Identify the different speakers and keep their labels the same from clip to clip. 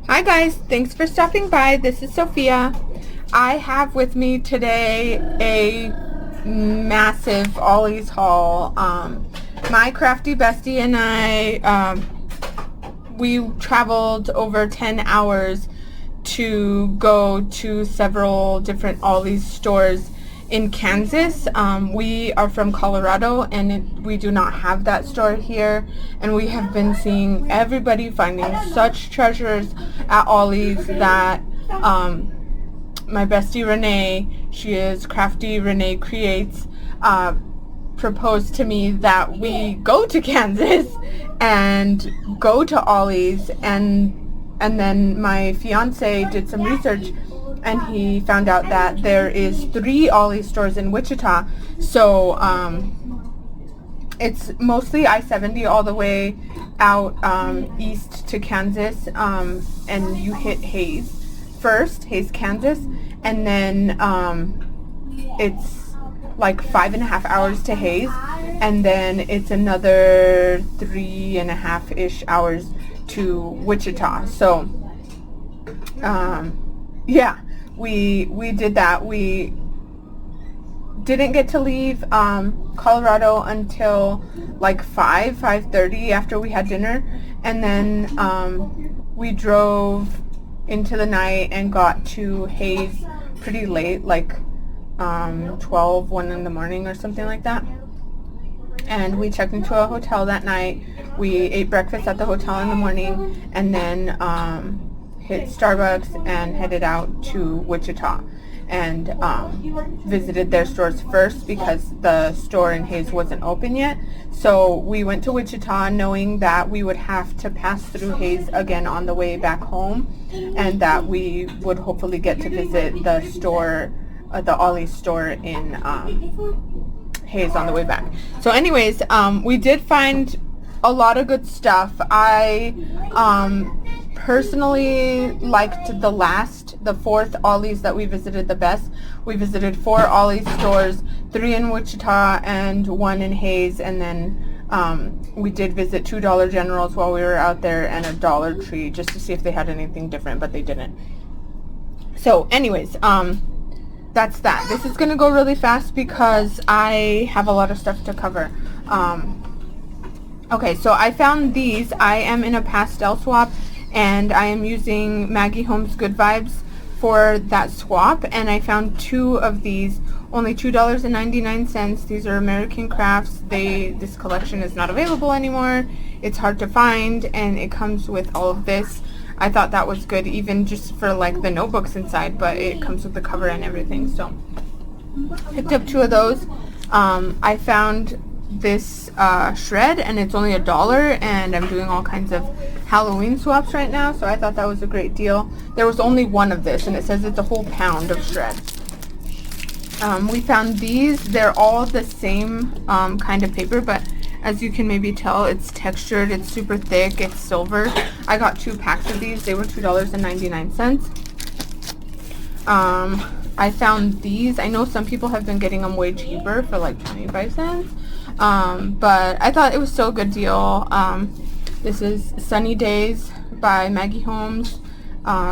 Speaker 1: Hi guys, thanks for stopping by. This is Sophia. I have with me today a massive Ollie's haul. My crafty bestie and I, we traveled over 10 hours to go to several different Ollie's stores in Kansas. We are from Colorado and we do not have that store here, and we have been seeing everybody finding such treasures at Ollie's that my bestie Renee, she is Crafty Renee Creates, proposed to me that we go to Kansas and go to Ollie's, and then my fiance did some research and he found out that there is 3 Ollie stores in Wichita. So it's mostly I-70 all the way out east to Kansas, and you hit Hays first, Hays, Kansas, and then it's like 5.5 hours to Hays, and then it's another 3.5-ish hours to Wichita. So yeah, we did that. We didn't get to leave Colorado until like 5:30 after we had dinner, and then we drove into the night and got to Hays pretty late, like 1 in the morning or something like that. And we checked into a hotel that night. We ate breakfast at the hotel in the morning, and then hit Starbucks and headed out to Wichita and visited their stores first because the store in Hays wasn't open yet. So we went to Wichita knowing that we would have to pass through Hays again on the way back home, and that we would hopefully get to visit the store, the Ollie store in Hays on the way back. So anyways, we did find a lot of good stuff. I personally liked the 4th Ollie's that we visited the best. We visited 4 Ollie's stores, 3 in Wichita and 1 in Hays, and then we did visit 2 Dollar Generals while we were out there and a Dollar Tree just to see if they had anything different, but they didn't. So anyways, that's that. This is gonna go really fast because I have a lot of stuff to cover. Okay, so I found these. I am in a pastel swap, and I am using Maggie Holmes Good Vibes for that swap, and I found 2 of these, only $2.99. These are American Crafts. This collection is not available anymore. It's hard to find, and it comes with all of this. I thought that was good, even just for like the notebooks inside, but it comes with the cover and everything. So picked up 2 of those. I found this shred, and it's only $1, and I'm doing all kinds of Halloween swaps right now, so I thought that was a great deal. There was only 1 of this, and it says it's a whole pound of shred. We found these. They're all the same kind of paper, but as you can maybe tell, it's textured, it's super thick, it's silver. I got 2 packs of these. They were $2.99. I found these. I know some people have been getting them way cheaper for like 25 cents. But I thought it was still a good deal. This is Sunny Days by Maggie Holmes,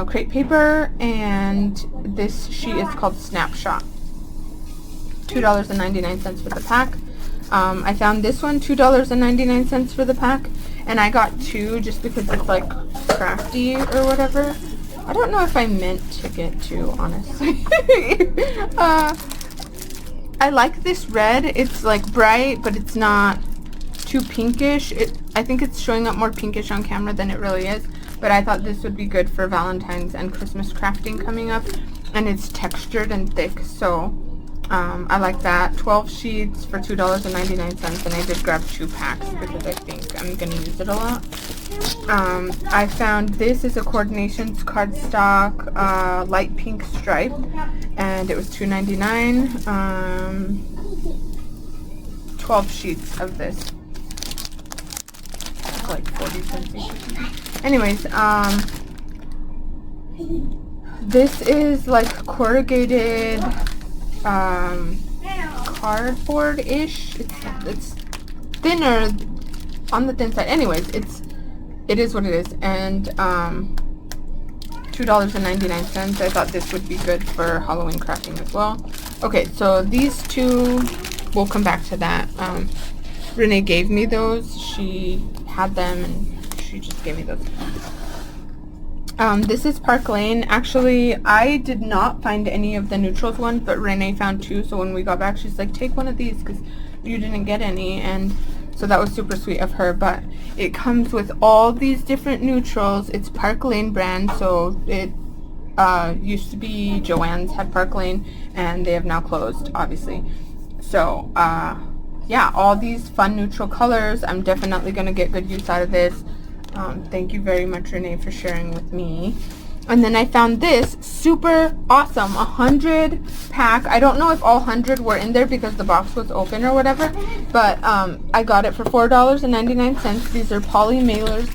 Speaker 1: crepe paper, and this sheet is called Snapshot. $2.99 for the pack. I found this one, $2.99 for the pack, and I got 2 just because it's like crafty or whatever. I don't know if I meant to get 2, honestly. I like this red. It's like bright, but it's not too pinkish. I think it's showing up more pinkish on camera than it really is, but I thought this would be good for Valentine's and Christmas crafting coming up, and it's textured and thick, so I like that. 12 sheets for $2.99, and I did grab 2 packs because I think I'm gonna use it a lot. I found this is a Coordinations cardstock light pink stripe, and it was $2.99. 12 sheets of this. It's like 40 cents each. Anyways, this is like corrugated cardboard-ish. It's thinner on the thin side. Anyways, it is what it is, and $2.99. I thought this would be good for Halloween crafting as well. Okay, so these two, we'll come back to that. Renee gave me those. She had them and she just gave me those. This is Park Lane. Actually, I did not find any of the neutrals ones, but Renee found two. So when we got back, she's like, take one of these because you didn't get any. And so that was super sweet of her. But it comes with all these different neutrals. It's Park Lane brand. So it used to be Joann's, had Park Lane, and they have now closed, obviously. So, yeah, all these fun neutral colors. I'm definitely going to get good use out of this. Thank you very much, Renee, for sharing with me. And then I found this super awesome 100 pack. I don't know if all 100 were in there because the box was open or whatever, but I got it for $4.99. These are poly mailers,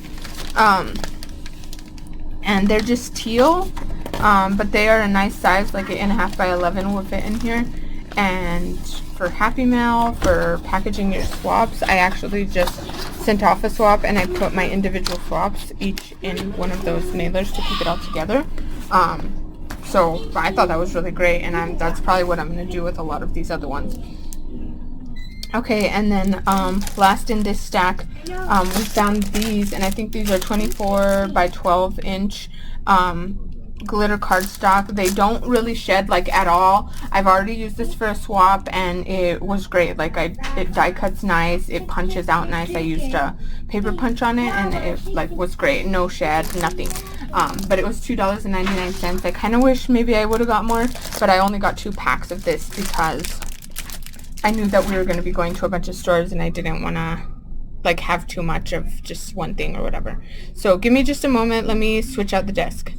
Speaker 1: and they're just teal, but they are a nice size, like 8.5 by 11 will fit in here. And for Happy Mail, for packaging your swaps, I actually just sent off a swap and I put my individual swaps each in one of those mailers to keep it all together. So I thought that was really great, and that's probably what I'm going to do with a lot of these other ones. Okay, and then last in this stack, we found these, and I think these are 24 by 12 inch glitter cardstock. They don't really shed like at all. I've already used this for a swap and it was great. Like it die cuts nice, it punches out nice. I used a paper punch on it and it like was great. No shed, nothing. But it was $2.99. I kind of wish maybe I would have got more, but I only got 2 packs of this because I knew that we were going to be going to a bunch of stores and I didn't want to like have too much of just one thing or whatever. So give me just a moment. Let me switch out the desk.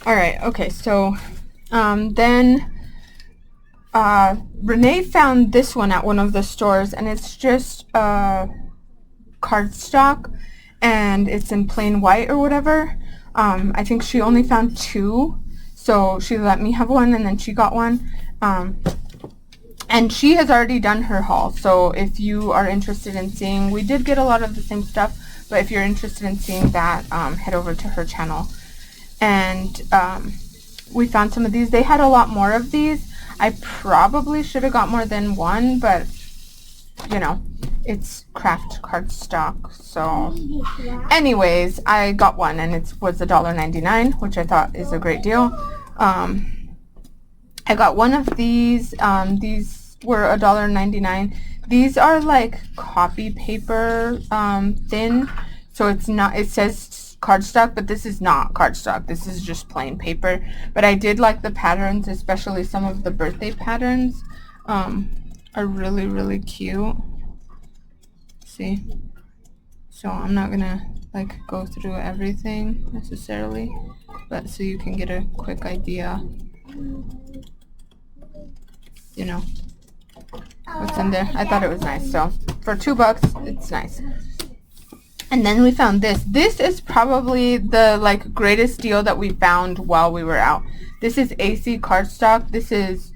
Speaker 1: Alright, okay, so then Renee found this one at one of the stores, and it's just cardstock, and it's in plain white or whatever. I think she only found 2, so she let me have one, and then she got one. And she has already done her haul, so if you are interested in seeing, we did get a lot of the same stuff, but if you're interested in seeing that, head over to her channel. And we found some of these. They had a lot more of these. I probably should have got more than one, but you know, it's craft cardstock. So anyways, I got one and it was $1.99, which I thought is a great deal. I got one of these. These were $1.99. These are like copy paper thin, so it's not, it says cardstock, but this is not cardstock. This is just plain paper. But I did like the patterns, especially some of the birthday patterns are really, really cute. See? So I'm not gonna like go through everything necessarily, but so you can get a quick idea, you know, what's in there. I thought it was nice. So for $2, it's nice. And then we found this. This is probably the like greatest deal that we found while we were out. This is AC cardstock. This is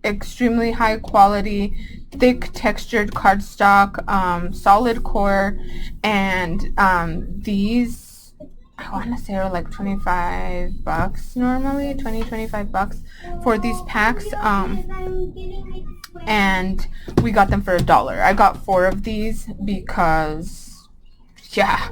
Speaker 1: extremely high quality, thick textured cardstock, solid core, and these I want to say are like $25 normally, 25 bucks for these packs. And we got them for $1. I got 4 of these because yeah,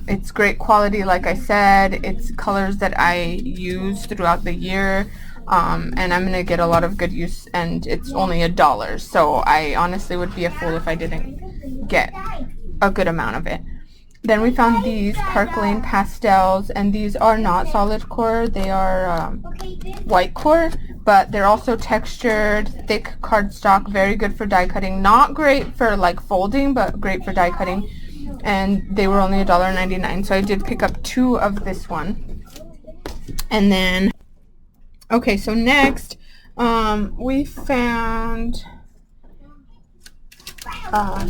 Speaker 1: it's great quality. Like I said, it's colors that I use throughout the year, and I'm gonna get a lot of good use, and it's only $1, so I honestly would be a fool if I didn't get a good amount of it. Then we found these Park Lane pastels, and these are not solid core, they are white core, but they're also textured, thick cardstock, very good for die cutting. Not great for like folding, but great for die cutting. And they were only $1.99, so I did pick up 2 of this one. And then, okay, so next, we found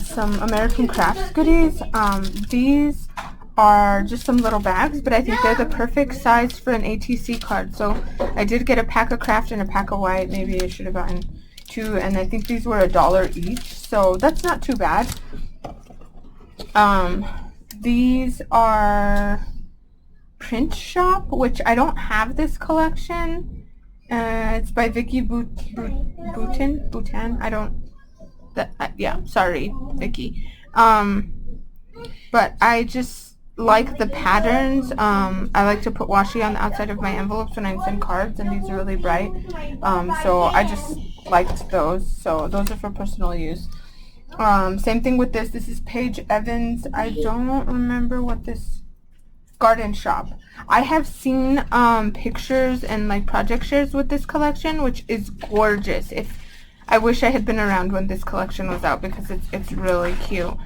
Speaker 1: some American Crafts goodies. These are just some little bags, but I think they're the perfect size for an ATC card. So I did get a pack of craft and a pack of white. Maybe I should have gotten 2, and I think these were $1 each, so that's not too bad. These are Print Shop, which I don't have this collection. It's by Vicky Boutin. I don't. Yeah, sorry, Vicky. But I just like the patterns. I like to put washi on the outside of my envelopes when I send cards, and these are really bright. So I just liked those. So those are for personal use. Same thing with this. This is Paige Evans. I don't remember what this Garden Shop. I have seen pictures and like project shares with this collection, which is gorgeous. I wish I had been around when this collection was out because it's really cute.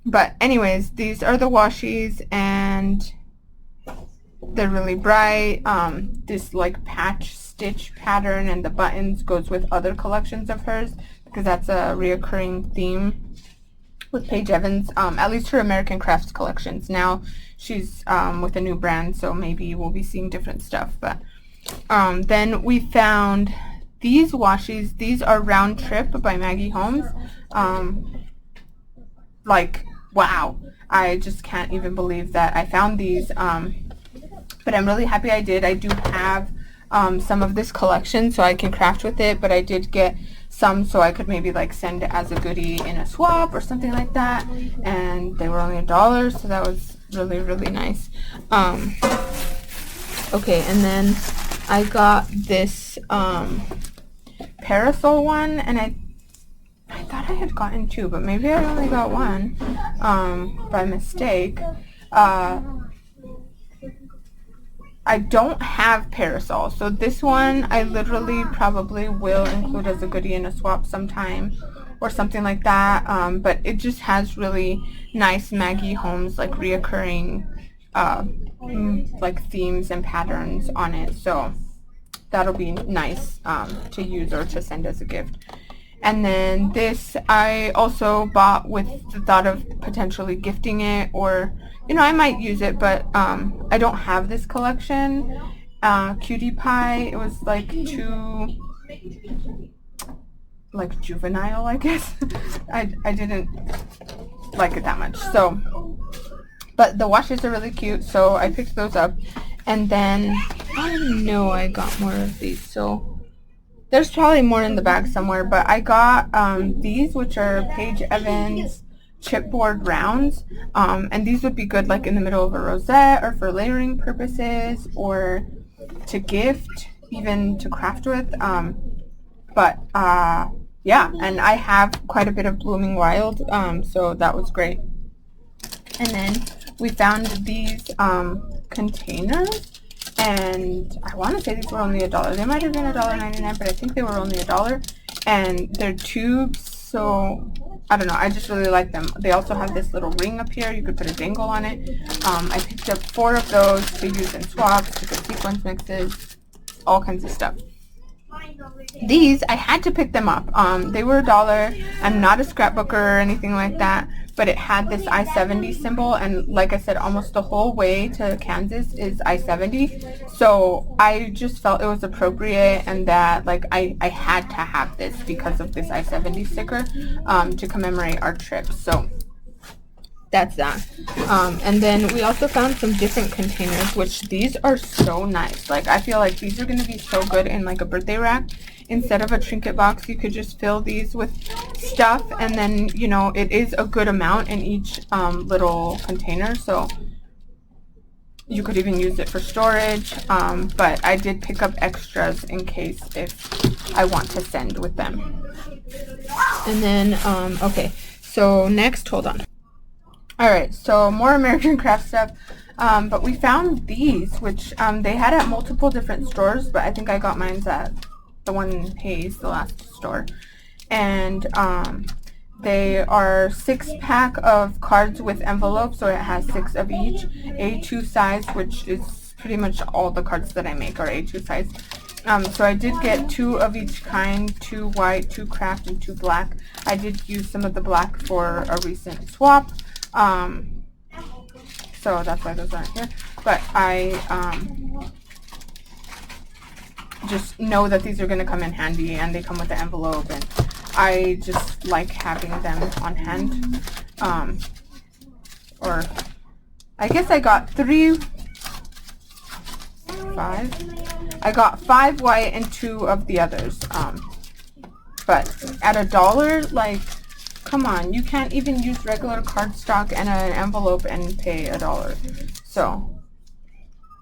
Speaker 1: But anyways, these are the washies and they're really bright. This like patch stitch pattern and the buttons goes with other collections of hers because that's a reoccurring theme with Paige Evans, at least her American Crafts collections. Now she's with a new brand, so maybe we'll be seeing different stuff. But then we found these washies. These are Round Trip by Maggie Holmes. Like, wow. I just can't even believe that I found these. But I'm really happy I did. I do have some of this collection so I can craft with it, but I did get some so I could maybe like send it as a goodie in a swap or something like that. And they were only $1, so that was really, really nice. Okay, and then I got this parasol one, and I thought I had gotten two, but maybe I only got one by mistake. I don't have parasol, so this one I literally probably will include as a goodie in a swap sometime or something like that. But it just has really nice Maggie Holmes like reoccurring like themes and patterns on it, so that'll be nice to use or to send as a gift. And then this I also bought with the thought of potentially gifting it, or you know, I might use it, but I don't have this collection. Cutie Pie, it was like too like juvenile, I guess. I didn't like it that much. So, but the washes are really cute, so I picked those up. And then I know I got more of these, so there's probably more in the bag somewhere, but I got these, which are Paige Evans chipboard rounds, and these would be good like in the middle of a rosette or for layering purposes or to gift, even to craft with. Yeah, and I have quite a bit of Blooming Wild, so that was great. And then we found these containers, and I want to say these were only $1. They might have been $1.99, but I think they were only $1. And they're tubes, so I don't know. I just really like them. They also have this little ring up here. You could put a dangle on it. I picked up 4 of those to use in swaps, to put sequence mixes, all kinds of stuff. These, I had to pick them up. They were $1. I'm not a scrapbooker or anything like that, but it had this I-70 symbol, and like I said, almost the whole way to Kansas is I-70, so I just felt it was appropriate and that like I had to have this because of this I-70 sticker to commemorate our trip. So that's that. And then we also found some different containers, which these are so nice. Like, I feel like these are going to be so good in like a birthday rack. Instead of a trinket box, you could just fill these with stuff, and then, you know, it is a good amount in each little container, so you could even use it for storage. But I did pick up extras in case if I want to send with them. And then, okay, so next, hold on. Alright, so more American Craft stuff, but we found these, which they had at multiple different stores, but I think I got mine at the one in Hayes, the last store. And they are 6-pack of cards with envelopes, so it has 6 of each, A2 size, which is pretty much all the cards that I make are A2 size. So I did get 2 of each kind, 2 white, 2 craft, and 2 black. I did use some of the black for a recent swap. So that's why those aren't here, but I just know that these are going to come in handy, and they come with the envelope, and I just like having them on hand. Or I guess I got 3 5. I got 5 white and 2 of the others. But at $1, like, come on, you can't even use regular cardstock and an envelope and pay $1. So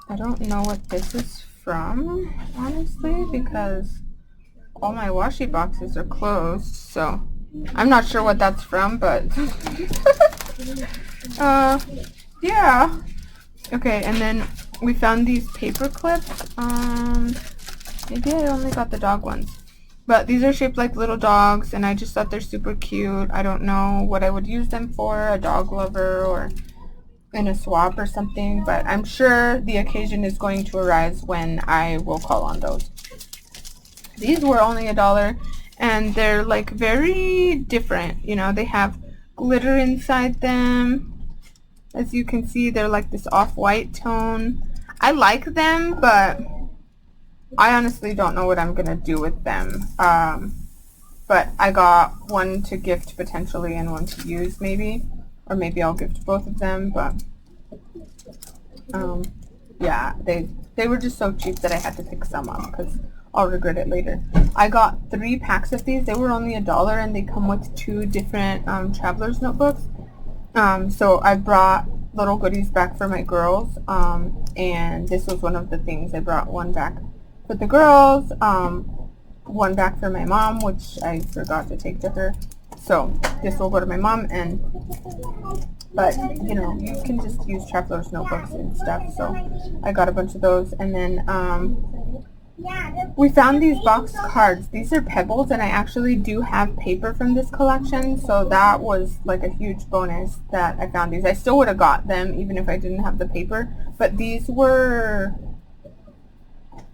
Speaker 1: I don't know what this is from, honestly, because all my washi boxes are closed, so I'm not sure what that's from, but yeah. Okay, and then we found these paper clips. Maybe I only got the dog ones, but these are shaped like little dogs, and I just thought they're super cute. I don't know what I would use them for, a dog lover or in a swap or something, but I'm sure the occasion is going to arise when I will call on those. These were only $1, and they're like very different. You know, they have glitter inside them. As you can see, they're like this off-white tone. I like them, but I honestly don't know what I'm gonna do with them. But I got one to gift potentially and one to use maybe, or maybe I'll gift both of them. But yeah, they were just so cheap that I had to pick some up because I'll regret it later. I got 3 packs of these. They were only $1, and they come with 2 different traveler's notebooks. So I brought little goodies back for my girls, and this was one of the things. I brought one back for the girls, one back for my mom, which I forgot to take to her. So this will go to my mom, but you know, you can just use traveler's notebooks and stuff. So I got a bunch of those, and then we found these box cards. These are pebbles, and I actually do have paper from this collection, so that was like a huge bonus that I found these. I still would have got them even if I didn't have the paper, but these were,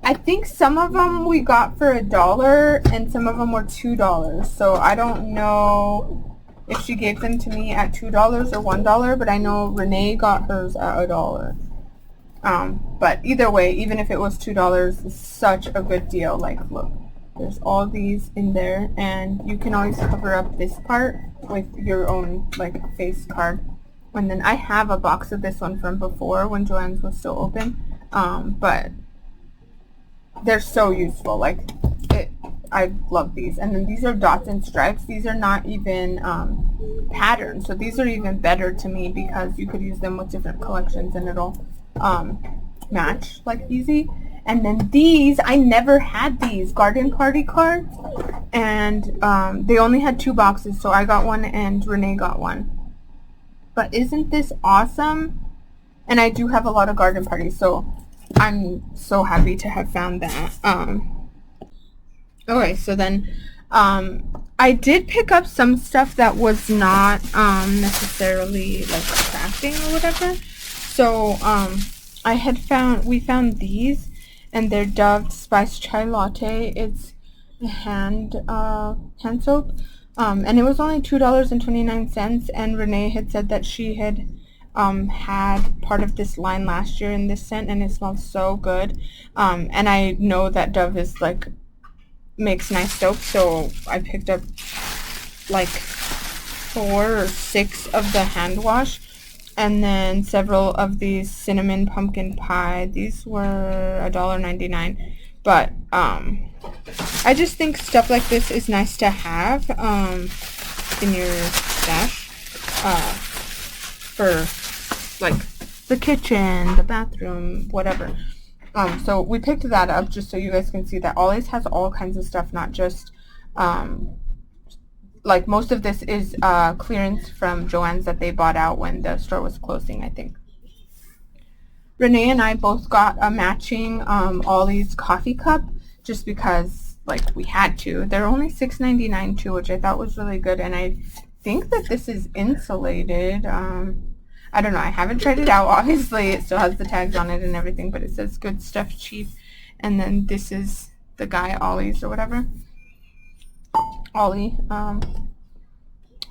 Speaker 1: I think some of them we got for $1 and some of them were $2, so I don't know if she gave them to me at $2 or $1, but I know Renee got hers at $1. But either way, even if it was $2, it's such a good deal. Like, look, there's all these in there, and you can always cover up this part with your own, like, face card. And then I have a box of this one from before when Joann's was still open, but they're so useful. Like, I love these. And then these are dots and stripes. These are not even patterns, so these are even better to me because you could use them with different collections and it'll match like easy. And then these, I never had these garden party cards, and they only had 2 boxes, so I got one and Renee got one. But isn't this awesome? And I do have a lot of garden parties, so I'm so happy to have found that. Okay, so then I did pick up some stuff that was not necessarily like crafting or whatever. So we found these, and they're Dove Spiced Chai Latte. It's a hand soap, and it was only $2.29. And Renee had said that she had had part of this line last year in this scent, and it smells so good. And I know that Dove is like makes nice soap, so I picked up like 4 or 6 of the hand wash. And then several of these cinnamon pumpkin pie. These were $1.99. But I just think stuff like this is nice to have in your stash for like the kitchen, the bathroom, whatever. So we picked that up just so you guys can see that Ollie's has all kinds of stuff, not just like most of this is clearance from Joann's that they bought out when the store was closing, I think. Renee and I both got a matching Ollie's coffee cup just because like we had to. They're only $6.99 too, which I thought was really good, and I think that this is insulated. I don't know, I haven't tried it out. Obviously it still has the tags on it and everything, but it says good stuff cheap. And then this is the guy Ollie's or whatever. Ollie.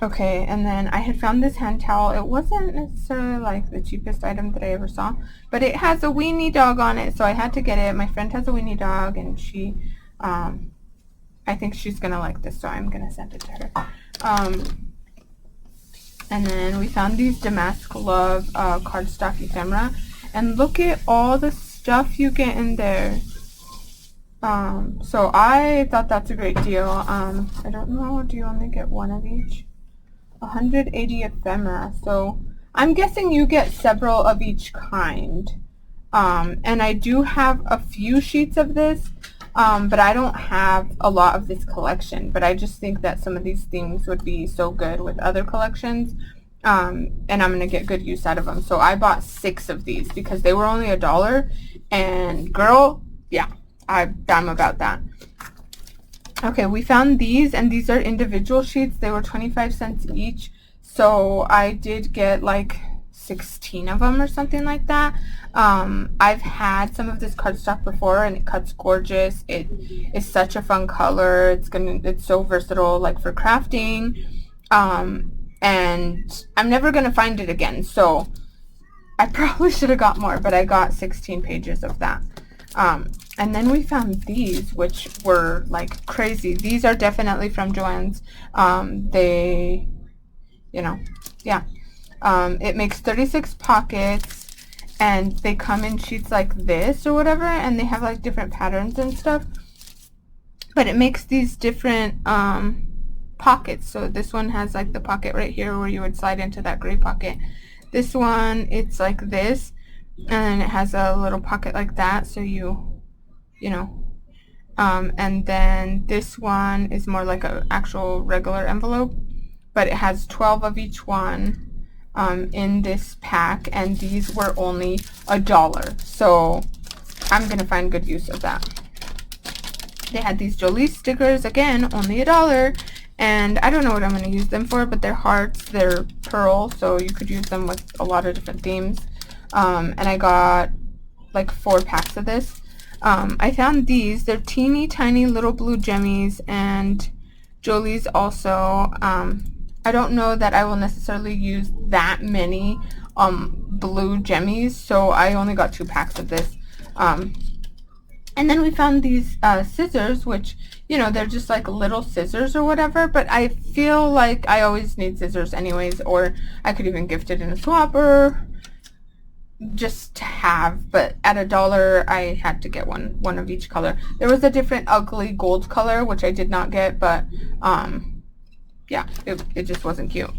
Speaker 1: Okay, and then I had found this hand towel. It wasn't necessarily like the cheapest item that I ever saw, but it has a weenie dog on it, so I had to get it. My friend has a weenie dog, and she I think she's gonna like this, so I'm gonna send it to her. And then we found these Damask Love cardstock ephemera, and look at all the stuff you get in there. So I thought that's a great deal. I don't know, do you only get one of each? 180 ephemera, so I'm guessing you get several of each kind. And I do have a few sheets of this, but I don't have a lot of this collection, but I just think that some of these things would be so good with other collections, and I'm going to get good use out of them. So I bought 6 of these because they were only $1, and girl, yeah, I'm about that. Okay, we found these, and these are individual sheets. They were 25 cents each, so I did get like 16 of them or something like that. I've had some of this cardstock before, and it cuts gorgeous. It is such a fun color. It's so versatile, like for crafting, and I'm never gonna find it again, so I probably should have got more, but I got 16 pages of that. And then we found these, which were like crazy. These are definitely from Joann's. They, you know, yeah. It makes 36 pockets, and they come in sheets like this or whatever, and they have like different patterns and stuff. But it makes these different pockets. So this one has like the pocket right here where you would slide into that gray pocket. This one, it's like this, and it has a little pocket like that, so you know. And then this one is more like an actual regular envelope, but it has 12 of each one in this pack, and these were only $1, so I'm gonna find good use of that. They had these Jolie stickers, again, only $1, and I don't know what I'm gonna use them for, but they're hearts, they're pearl, so you could use them with a lot of different themes. And I got like 4 packs of this. I found these. They're teeny tiny little blue jemmies, and Jolie's also. I don't know that I will necessarily use that many blue jemmies, so I only got 2 packs of this. And then we found these scissors, which, you know, they're just like little scissors or whatever, but I feel like I always need scissors anyways, or I could even gift it in a swapper just to have, but at $1 I had to get one of each color. There was a different ugly gold color, which I did not get, but yeah, it just wasn't cute.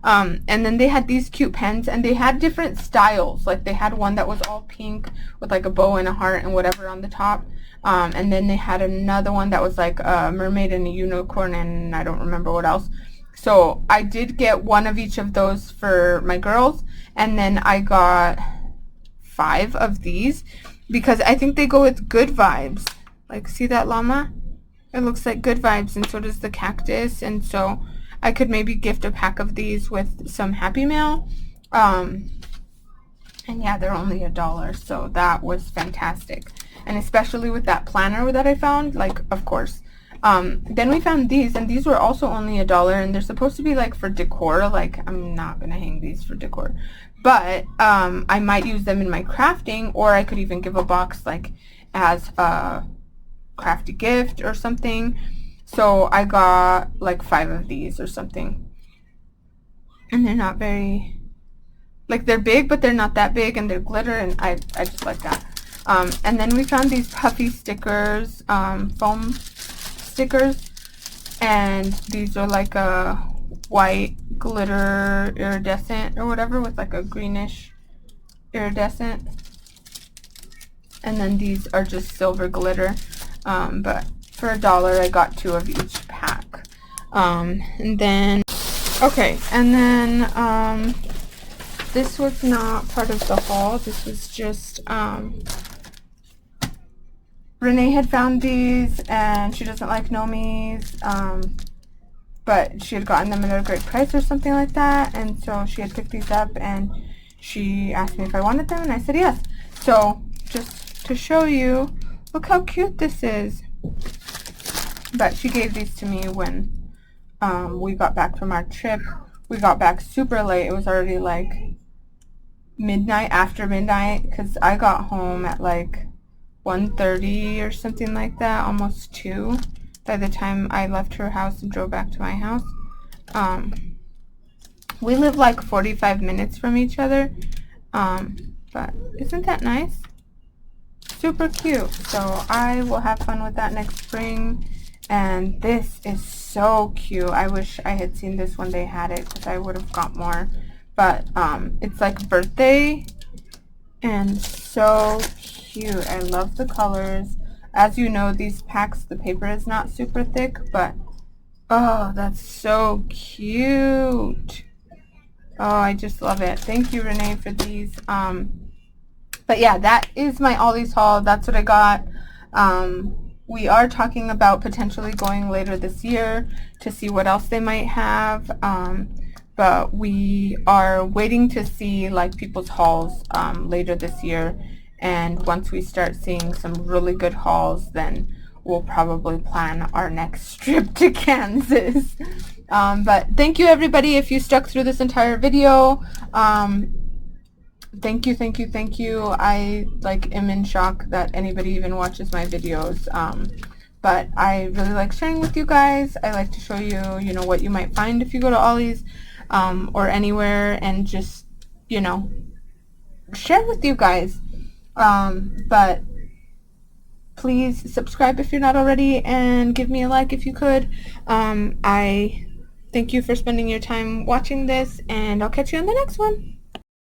Speaker 1: And then they had these cute pens, and they had different styles. Like they had one that was all pink with like a bow and a heart and whatever on the top. And then they had another one that was like a mermaid and a unicorn, and I don't remember what else. So I did get one of each of those for my girls, and then I got 5 of these because I think they go with good vibes. Like, see that llama? It looks like good vibes, and so does the cactus, and so I could maybe gift a pack of these with some Happy Mail. And yeah, they're only $1, so that was fantastic. And especially with that planner that I found, like, of course. Then we found these, and these were also only $1, and they're supposed to be like for decor. Like, I'm not gonna hang these for decor, but I might use them in my crafting, or I could even give a box like as a crafty gift or something. So I got like 5 of these or something, and they're not very, like, they're big, but they're not that big, and they're glitter, and I just like that. And then we found these puffy stickers, foam stickers, and these are like a white glitter iridescent or whatever with like a greenish iridescent, and then these are just silver glitter, but for $1 I got 2 of each pack. And then okay, and then this was not part of the haul. This was just Renee had found these, and she doesn't like Nomis, but she had gotten them at a great price or something like that, and so she had picked these up, and she asked me if I wanted them, and I said yes. So just to show you, look how cute this is. But she gave these to me when we got back from our trip. We got back super late. It was already like midnight, after midnight, because I got home at like 1:30 or something like that, almost 2, by the time I left her house and drove back to my house. We live like 45 minutes from each other, but isn't that nice? super cute. So I will have fun with that next spring. And this is so cute. I wish I had seen this when they had it because I would have got more. But it's like birthday and so cute. I love the colors. As you know, these packs, the paper is not super thick, but oh, that's so cute. Oh, I just love it. Thank you, Renee, for these. But yeah, that is my Ollie's haul. That's what I got. We are talking about potentially going later this year to see what else they might have. But we are waiting to see like people's hauls later this year. And once we start seeing some really good hauls, then we'll probably plan our next trip to Kansas. But thank you, everybody, if you stuck through this entire video. Thank you, thank you, thank you. I am in shock that anybody even watches my videos. But I really like sharing with you guys. I like to show you, what you might find if you go to Ollie's or anywhere, and just, share with you guys. But please subscribe if you're not already, and give me a like if you could. I thank you for spending your time watching this, and I'll catch you on the next one.